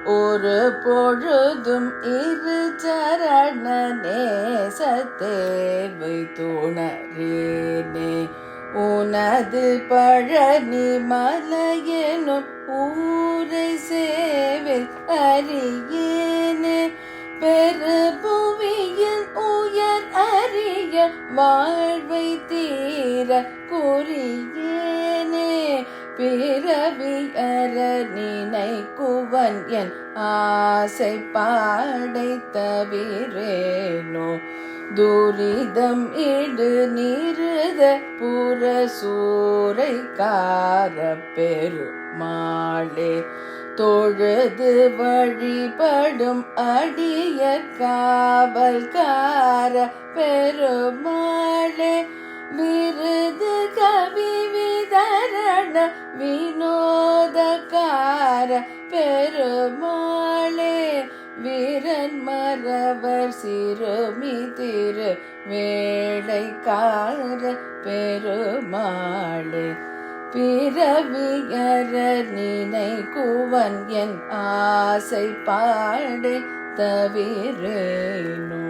ஒரு பொழுதும் இரு சரண நேசத்தேவை துணரேனே. உனது பழனி மலையெனும் ஊரை சேவில் அறியேனே. பெருபுவியில் உயர் அரிய வாழ்வை தீர குறியேனே. பிறவி அற நினைக்குவன் என் ஆசை பாடை தவிரேனோ. துரிதம் இடு நிருத புறசூரை கார பெருமாளே. தொழுது வழிபடும் அடிய காவல்கார பெருமாளே. விருது கவி விதரண வினோதக்கார பெருமாளே. வீரன் மறவர் சிறுமி திரு வேளைக்கார பெருமாளே. பிறவியற நினைக்குவன் என் ஆசை பாடை தவிரேனோ.